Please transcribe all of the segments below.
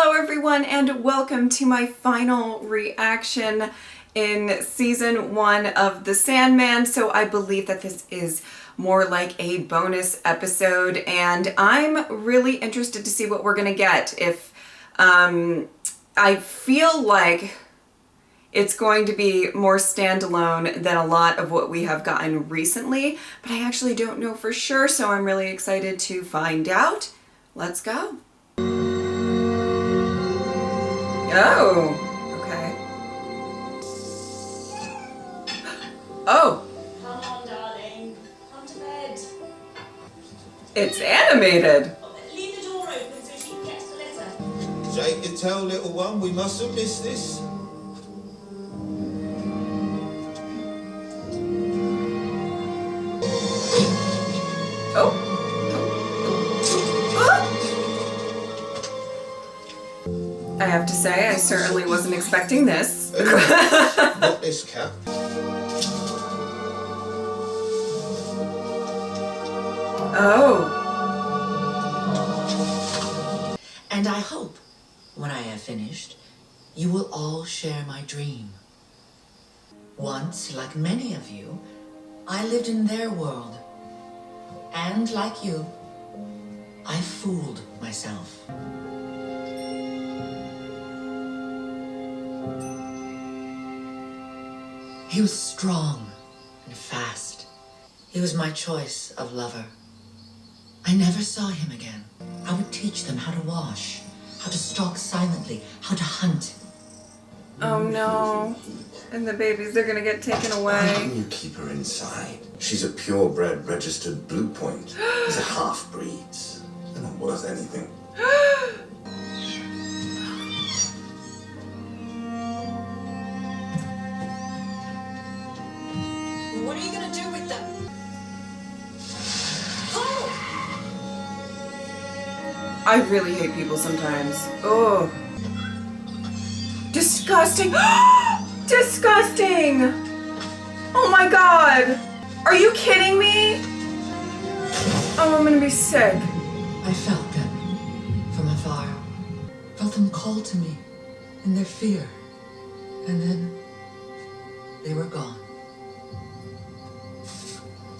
Hello everyone and welcome to my final reaction in season 1 of the Sandman. So I believe that this is more like a bonus episode and I'm really interested to see what we're gonna get. If I feel like it's going to be more standalone than a lot of what we have gotten recently, but I actually don't know for sure, so I'm really excited to find out. Let's go. Oh, okay. Oh. Come on, darling. Come to bed. It's animated. Leave the door open so she can get to the letter. Jake, you tell little one we mustn't miss this. Oh. I have to say, I certainly wasn't expecting this. Not this cat. Oh. And I hope, when I have finished, you will all share my dream. Once, like many of you, I lived in their world. And like you, I fooled myself. He was strong and fast. He was my choice of lover. I never saw him again. I would teach them how to wash, how to stalk silently, how to hunt. Oh no. And the babies, they're gonna get taken Why away. can you keep her inside? She's a purebred registered Blue Point. These are half-breeds. They're not worth anything. What are you gonna do with them? I really hate people sometimes. Oh. Disgusting. Disgusting. Oh my god. Are you kidding me? Oh, I'm gonna be sick. I felt them from afar. Felt them call to me in their fear. And then they were gone.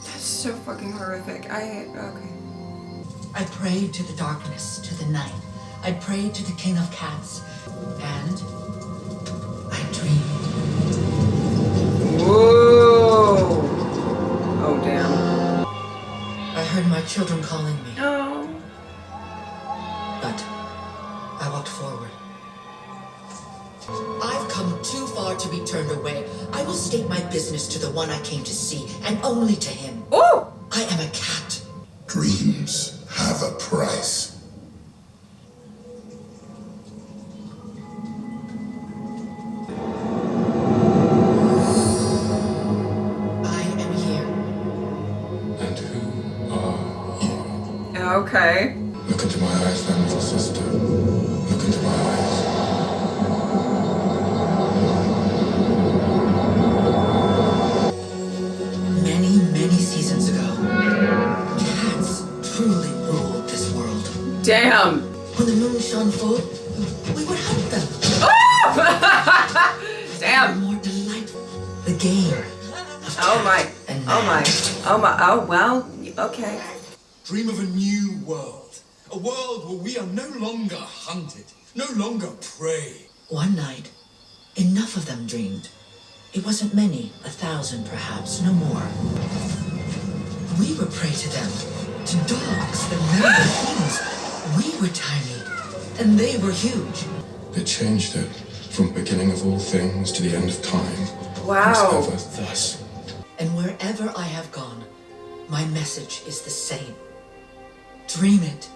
That's so fucking horrific. Okay. I prayed to the darkness, to the night. I prayed to the king of cats. And I dreamed. Whoa. Oh, damn. I heard my children calling me. Oh. But I walked forward. I've come too far to be turned away. I will state my business to the one I came to see, and only to him. Oh. I am a cat. Dreams have a price. I am here. And who are you? Okay. Look into my eyes, then, little sister. Look into my eyes. Many seasons ago, cats truly ruled this world. Damn. When the moon shone full, we would hunt them. Oh! Damn. More delightful. The game of Oh my. cat and Oh my. man. Oh my. Oh well. Okay. Dream of a new world. A world where we are no longer hunted, no longer prey. One night, enough of them dreamed. It wasn't many, 1,000 perhaps, no more. We were prey to them, to dogs that never were things. We were tiny, and they were huge. They changed it from beginning of all things to the end of time. Wow. It's ever thus. And wherever I have gone, my message is the same. Dream it.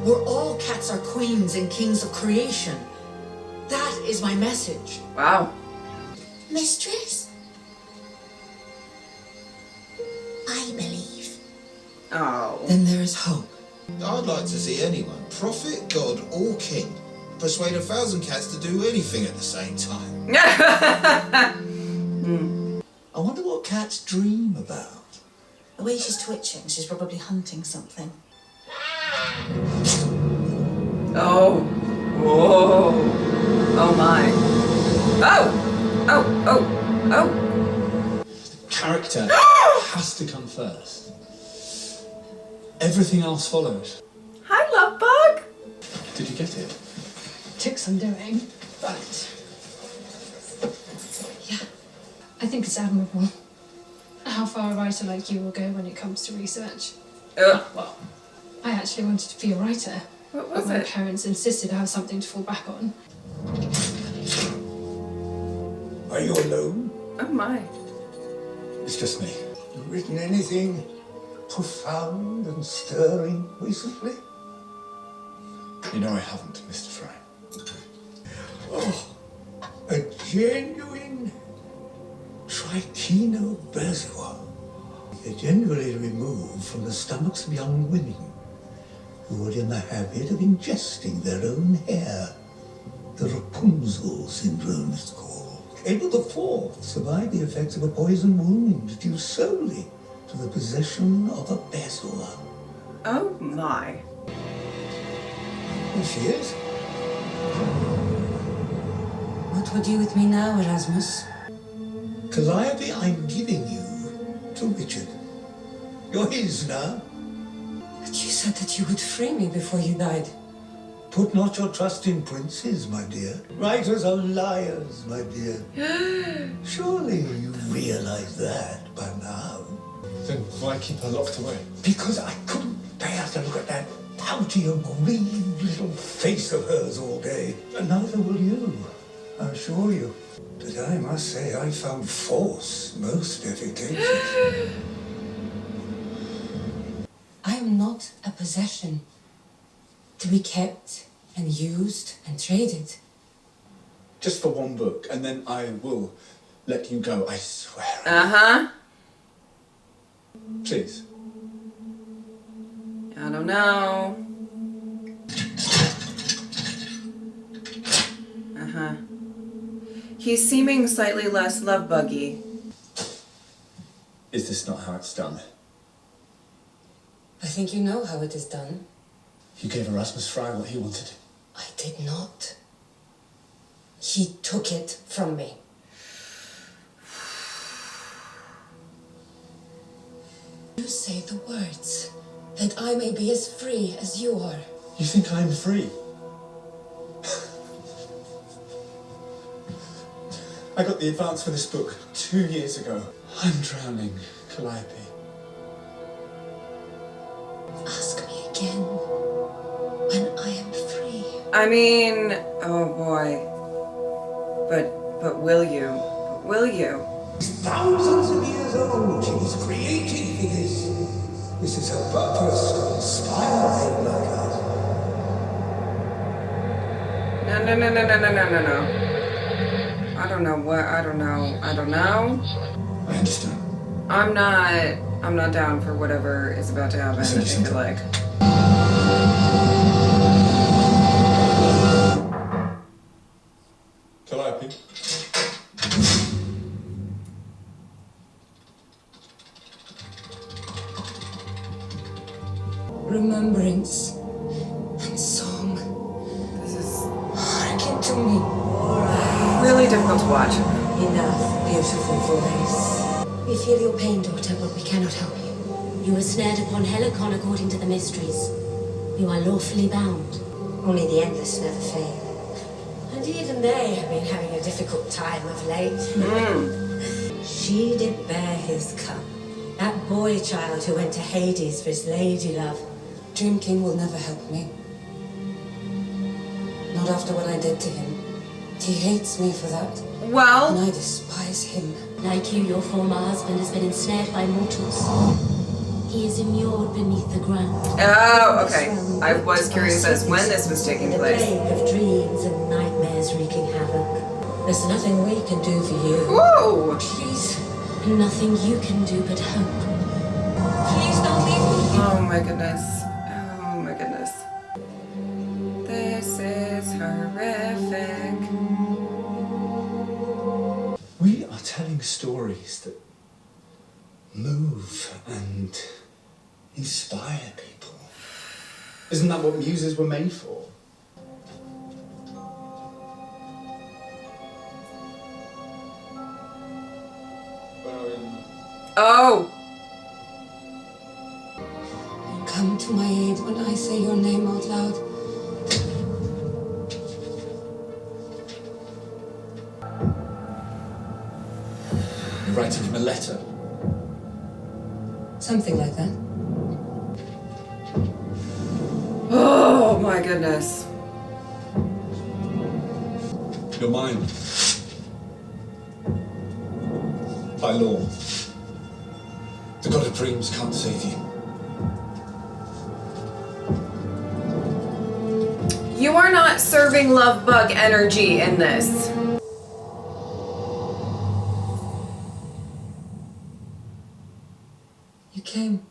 Where all cats are queens and kings of creation. That is my message. Wow. Mistress? I believe. Oh. Then there is hope. I'd like to see anyone, prophet, god or king, persuade 1,000 cats to do anything at the same time. I wonder what cats dream about. The way she's twitching, she's probably hunting something. Oh. Whoa. Oh! Oh! Oh! Oh! Character has to come first. Everything else follows. Hi, love bug! Did you get it? Took some doing, but yeah, I think it's admirable how far a writer like you will go when it comes to research. Well, I actually wanted to be a writer, what but was my it? parents insisted I have something to fall back on. Are you alone? Oh my. It's just me. You written anything profound and stirring recently? You know I haven't, Mr. Fry. Oh, a genuine trichinobezoar. They're generally removed from the stomachs of young women who are in the habit of ingesting their own hair. The Rapunzel syndrome is called. Edward IV survived the effects of a poison wound due solely to the possession of a bezoar. Oh my. Here she is. What would you with me now, Erasmus? Calliope, I'm giving you to Richard. You're his now. But you said that you would free me before you died. Put not your trust in princes, my dear. Writers are liars, my dear. Surely you realize that by now. Then why keep her locked away? Because I couldn't bear to look at that pouty and grieved little face of hers all day. And neither will you, I assure you. But I must say I found force most efficacious. I am not a possession to be kept and used and traded. Just for one book, and then I will let you go, I swear. Uh-huh. Please. I don't know. Uh-huh. He's seeming slightly less love buggy. Is this not how it's done? I think you know how it is done. You gave Erasmus Fry what he wanted. I did not. He took it from me. You say the words, that I may be as free as you are. You think I'm free? I got the advance for this book 2 years ago. I'm drowning, Calliope. Ask me again when I am free. I mean, oh boy. But will you? But will you? Thousands of years old, she was created for this. This is her purpose to inspire men like us. No. I don't know what, I don't know. I understand. I'm not down for whatever is about to happen, I feel like. Calliope. Remembrance and song. This is Hearken to me. really difficult to watch. Enough, beautiful voice. We feel your pain, daughter, but we cannot help you. You were snared upon Helicon according to the mysteries. You are lawfully bound. Only the endless never fail. And even they have been having a difficult time of late. She did bear his cup. That boy child who went to Hades for his lady love. Dream King will never help me. Not after what I did to him. He hates me for that. And Well, I despise him. Like you, your former husband has been ensnared by mortals. He is immured beneath the ground. oh, okay. I was curious as when this was taking The place. plague of dreams and nightmares wreaking havoc. There's nothing we can do for you. Whoa! Please, Nothing you can do but hope. please don't leave me. Oh my goodness. Oh my goodness. This is horrific. We are telling stories that move and inspire people. Isn't that what muses were made for? Oh! Come to my aid when I say your name out loud. You're writing him a letter. Something like that. Oh my goodness. You're mine. By law. The god of dreams can't save you. You are not serving love bug energy in this. You came.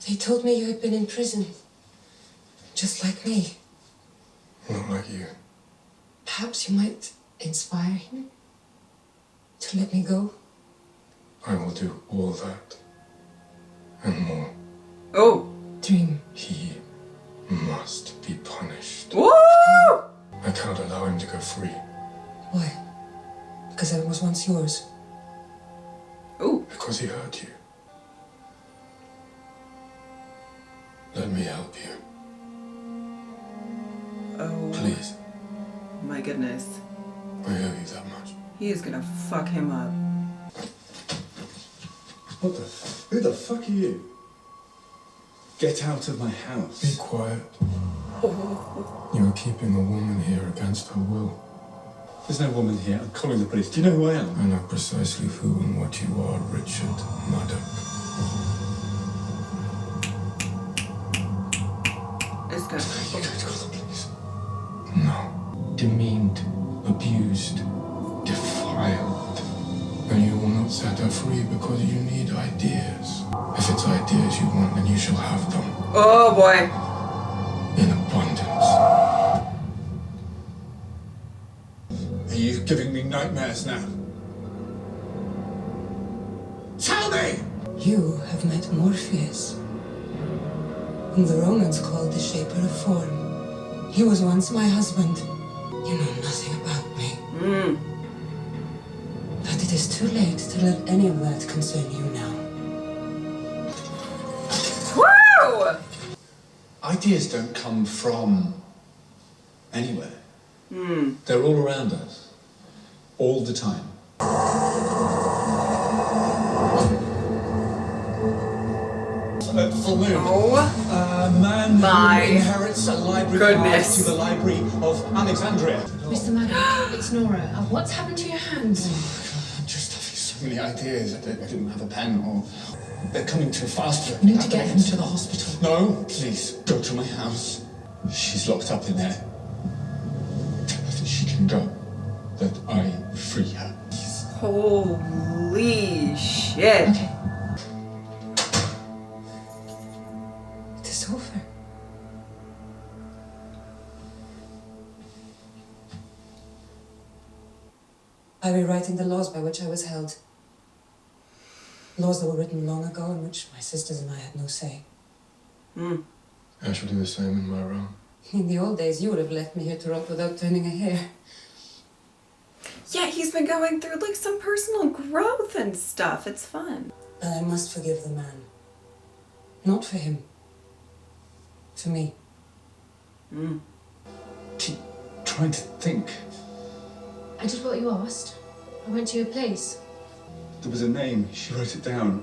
They told me you had been in prison. Just like me. Not like you. Perhaps you might inspire him to let me go. I will do all that. And more. Oh. Dream. He must be punished. Woo! I cannot allow him to go free. Why? Because I was once yours. Ooh. Because he hurt you. Let me help you. Oh. Please. My goodness. I owe you that much. He is gonna fuck him up. What the? Who the fuck are you? Get out of my house. Be quiet. You are keeping a woman here against her will. There's no woman here. I'm calling the police. Do you know who I am? I know precisely who and what you are, Richard Murdoch. It's good. You're going to call the police? No. Demeaned, abused, defiled. And you will not set her free because you need ideas. If it's ideas you want, then you shall have them. Oh boy. In abundance. Are you giving me nightmares now? Tell me! You have met Morpheus, whom the Romans called the shaper of form. He was once my husband. You know nothing about me. But it is too late to let any of that concern you now. Woo! Ideas don't come from anywhere. They're all around us. All the time. Full moon. Oh. A man My who inherits a library goodness. card to the Library of Alexandria. Mr. Maddox, it's Nora. What's happened to your hands? I'm just having so many ideas. I didn't have a pen, or they're coming too fast. You need to get him to the hospital. No, please, go to my house. She's locked up in there. Tell her that she can go. That I free her. Holy shit. Okay. It is over. I rewriting the laws by which I was held. Laws that were written long ago in which my sisters and I had no say. I shall do the same in my realm. In the old days, you would have left me here to rot without turning a hair. Yeah, he's been going through like some personal growth and stuff. It's fun. But I must forgive the man. Not for him. For me. Keep trying to think. I did what you asked. I went to your place. There was a name. She wrote it down.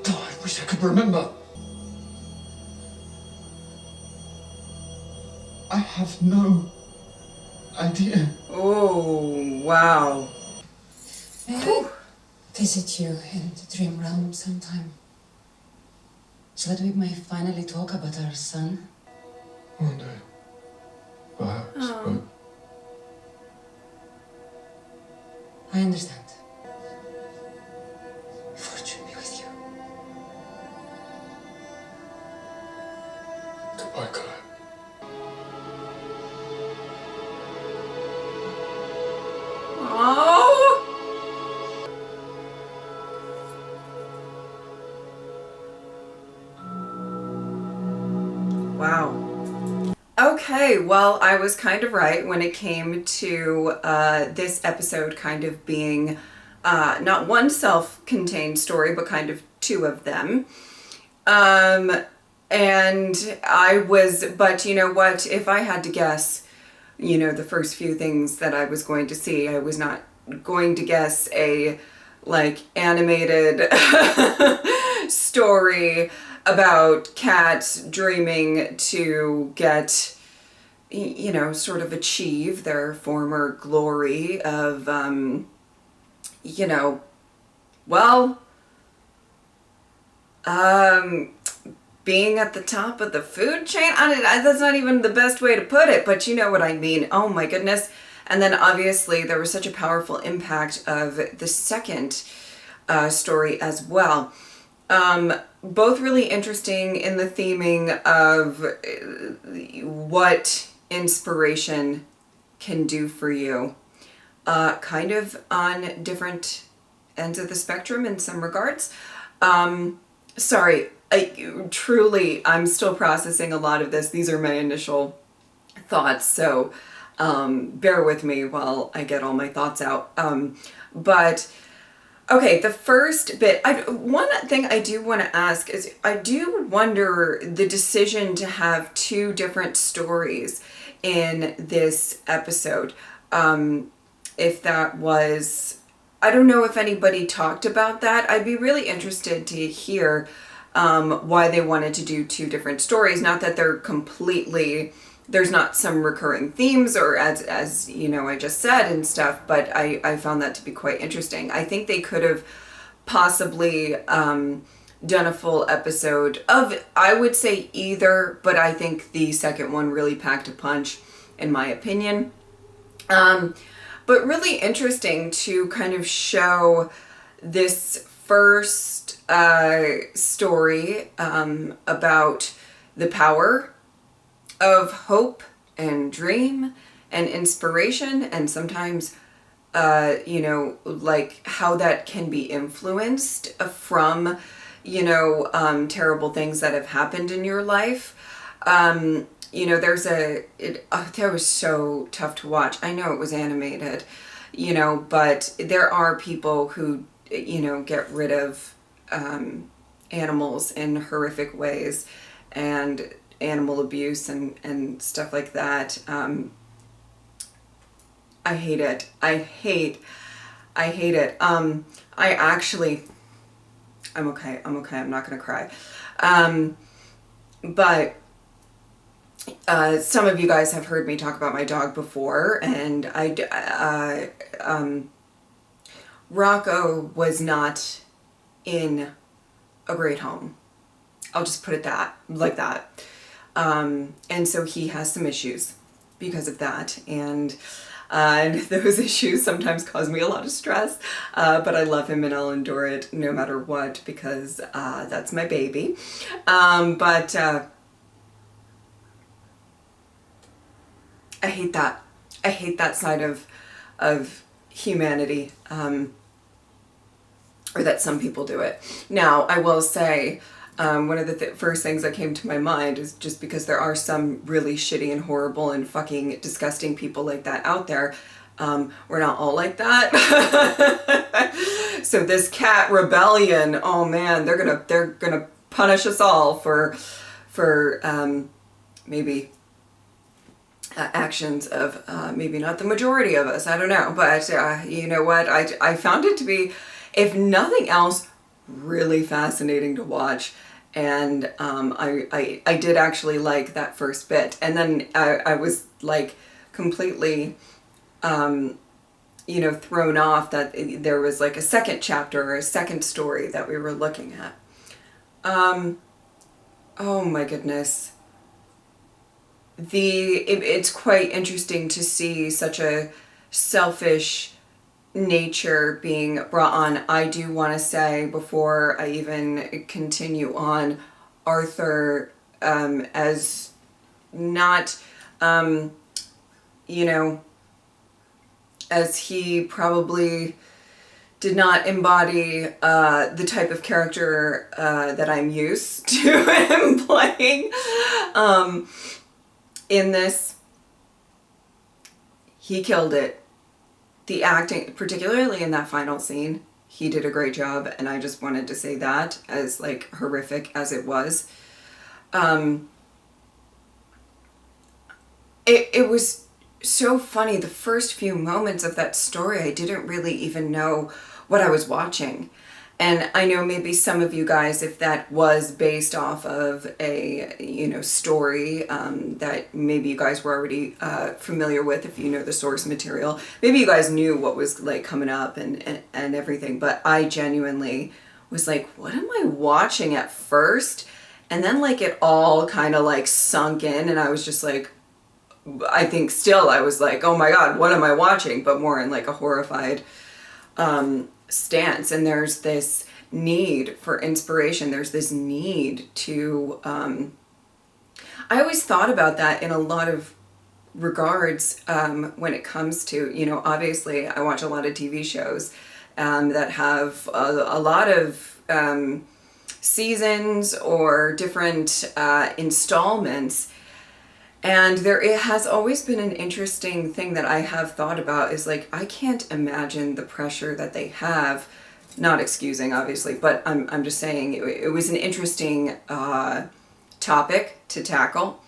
Oh, I wish I could remember. I have no idea. Oh, wow. May I visit you in the dream realm sometime? So that we may finally talk about our son? One day. Perhaps, but I understand. Fortune be with you. goodbye, Calliope. Oh. Wow. Okay, well, I was kind of right when it came to this episode kind of being not one self-contained story, but kind of two of them. And but you know what, if I had to guess, you know, the first few things that I was going to see, I was not going to guess a like animated story about cats dreaming to get, you know, sort of achieve their former glory of, you know, well, being at the top of the food chain. That's not even the best way to put it, but you know what I mean. Oh my goodness. And then obviously there was such a powerful impact of the second story as well. Both really interesting in the theming of what inspiration can do for you. Kind of on different ends of the spectrum in some regards. Sorry, I'm still processing a lot of this. These are my initial thoughts, so bear with me while I get all my thoughts out. But okay, the first bit, one thing I do want to ask is, I do wonder the decision to have two different stories in this episode. If that was, I don't know if anybody talked about that. I'd be really interested to hear why they wanted to do two different stories. Not that they're completely, there's not some recurring themes or as you know, I just said and stuff, but I found that to be quite interesting. I think they could have possibly done a full episode of, I would say either, but I think the second one really packed a punch in my opinion. But really interesting to kind of show this first story about the power of hope and dream and inspiration, and sometimes you know, like how that can be influenced from, you know, terrible things that have happened in your life. You know, that was so tough to watch. I know it was animated, you know, but there are people who, you know, get rid of animals in horrific ways, and animal abuse and stuff like that. I hate it. I hate it. I'm okay. I'm not gonna cry. But some of you guys have heard me talk about my dog before, and Rocco was not in a great home. I'll just put it like that. And so he has some issues because of that, and those issues sometimes cause me a lot of stress, but I love him and I'll endure it no matter what, because that's my baby. But I hate that. I hate that side of humanity, or that some people do it. Now, I will say, one of the first things that came to my mind is, just because there are some really shitty and horrible and fucking disgusting people like that out there, we're not all like that. So this cat rebellion, oh man, they're gonna punish us all for maybe actions of maybe not the majority of us, I don't know, but you know what, I found it to be, if nothing else, really fascinating to watch. And I did actually like that first bit, and then I was like completely you know, thrown off that there was like a second chapter or a second story that we were looking at. Oh my goodness. It's quite interesting to see such a selfish nature being brought on. I do want to say, before I even continue on, Arthur, as not, you know, as he probably did not embody the type of character that I'm used to him playing. in this, he killed it. The acting, particularly in that final scene, he did a great job, and I just wanted to say that, as like horrific as it was. It was so funny. The first few moments of that story, I didn't really even know what I was watching. And I know maybe some of you guys, if that was based off of a, you know, story that maybe you guys were already familiar with, if you know the source material, maybe you guys knew what was like coming up and everything. But I genuinely was like, what am I watching at first? And then like it all kind of like sunk in, and I was just like, I think still I was like, oh my God, what am I watching? But more in like a horrified stance. And there's this need for inspiration. There's this need to, I always thought about that in a lot of regards when it comes to, you know, obviously I watch a lot of TV shows that have a lot of seasons or different installments. And it has always been an interesting thing that I have thought about is like, I can't imagine the pressure that they have, not excusing obviously, but I'm just saying it was an interesting topic to tackle,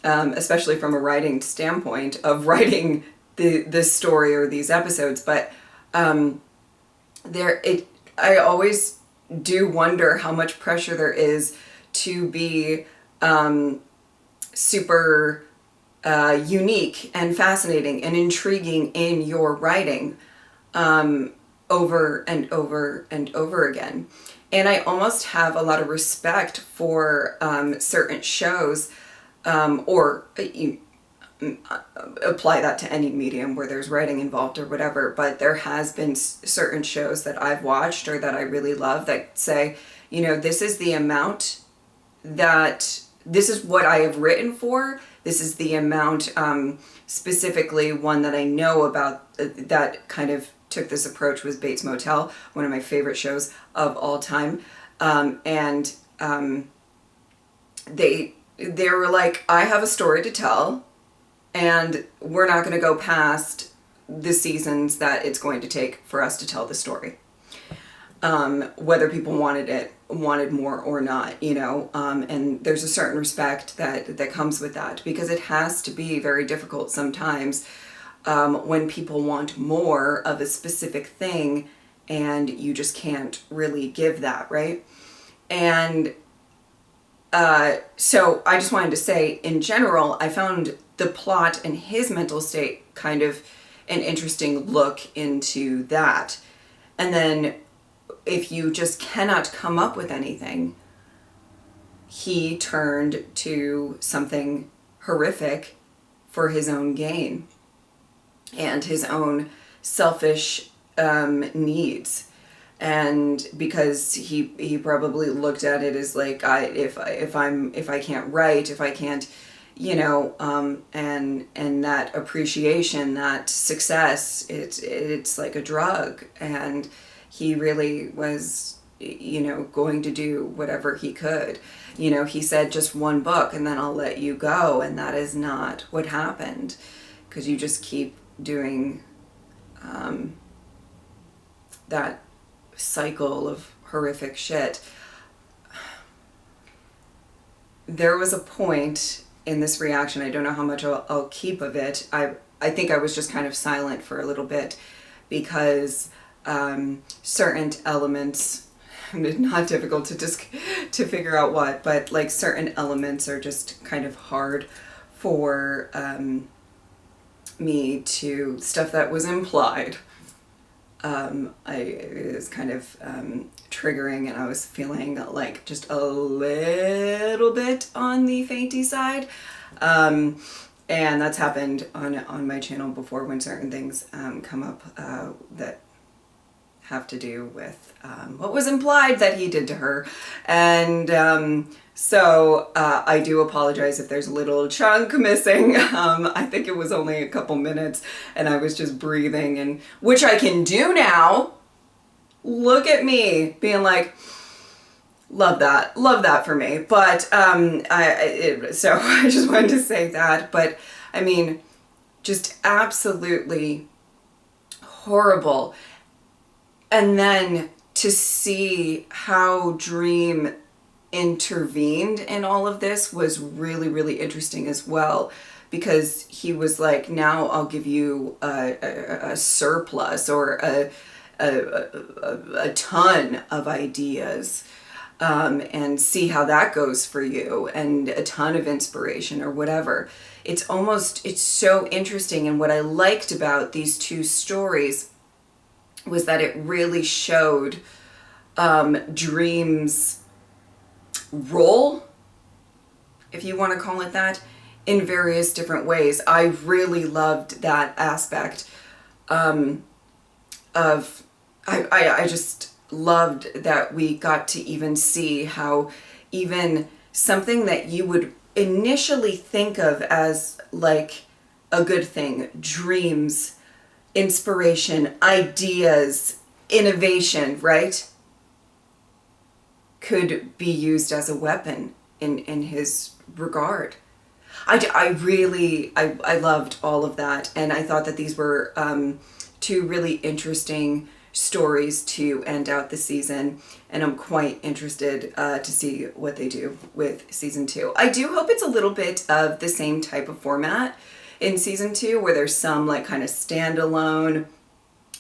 especially from a writing standpoint of writing this story or these episodes. But I always do wonder how much pressure there is to be super unique and fascinating and intriguing in your writing over and over and over again. And I almost have a lot of respect for certain shows, or you apply that to any medium where there's writing involved or whatever, but there has been certain shows that I've watched or that I really love that say, you know, this is the amount that this is what I have written for. This is the amount, specifically one that I know about that kind of took this approach was Bates Motel, one of my favorite shows of all time. They were like, I have a story to tell, and we're not going to go past the seasons that it's going to take for us to tell the story. Whether people wanted more or not, you know, and there's a certain respect that comes with that, because it has to be very difficult sometimes when people want more of a specific thing and you just can't really give that, right? And so I just wanted to say, in general, I found the plot and his mental state kind of an interesting look into that. And then if you just cannot come up with anything, he turned to something horrific for his own gain and his own selfish needs. And because he probably looked at it as like, if I can't write, if I can't, you know, and that appreciation, that success, it's like a drug. And he really was, you know, going to do whatever he could. You know, he said just one book and then I'll let you go. And that is not what happened, because you just keep doing that cycle of horrific shit. There was a point in this reaction, I don't know how much I'll keep of it. I think I was just kind of silent for a little bit because certain elements, not difficult to figure out what, but like certain elements are just kind of hard for me to, stuff that was implied. It was kind of triggering, and I was feeling like just a little bit on the fainty side. And that's happened on my channel before when certain things come up that have to do with what was implied that he did to her. And so I do apologize if there's a little chunk missing. I think it was only a couple minutes and I was just breathing, and which I can do now. Look at me being like, Love that for me. But so I just wanted to say that. But I mean, just absolutely horrible. And then to see how Dream intervened in all of this was really, really interesting as well, because he was like, now I'll give you a surplus or a ton of ideas, and see how that goes for you, and a ton of inspiration or whatever. It's so interesting. And what I liked about these two stories was that it really showed Dream's role, if you want to call it that, in various different ways. I really loved that aspect of, I just loved that we got to even see how even something that you would initially think of as like a good thing, dreams, inspiration, ideas, innovation, right, could be used as a weapon in his regard. I really loved all of that, and I thought that these were two really interesting stories to end out the season, and I'm quite interested to see what they do with season 2. I do hope it's a little bit of the same type of format in season 2, where there's some like kind of standalone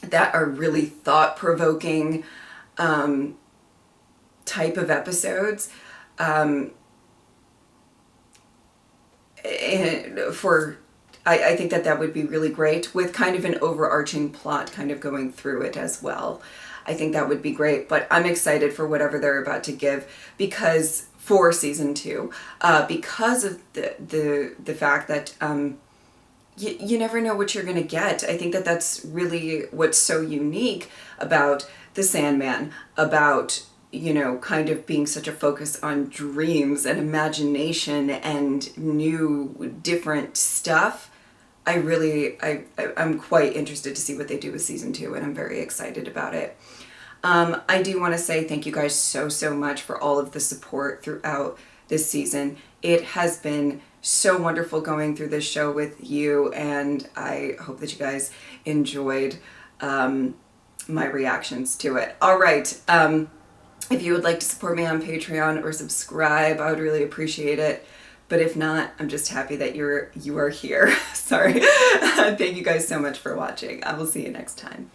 that are really thought-provoking type of episodes. I think that would be really great, with kind of an overarching plot kind of going through it as well. I think that would be great, but I'm excited for whatever they're about to give, because for season 2, because of the fact that you never know what you're going to get. I think that that's really what's so unique about the Sandman, about, you know, kind of being such a focus on dreams and imagination and new, different stuff. I'm quite interested to see what they do with season 2, and I'm very excited about it. I do want to say thank you guys so much for all of the support throughout this season. It has been so wonderful going through this show with you, and I hope that you guys enjoyed my reactions to it. All right. If you would like to support me on Patreon or subscribe, I would really appreciate it. But if not, I'm just happy that you are here. Sorry. Thank you guys so much for watching. I will see you next time.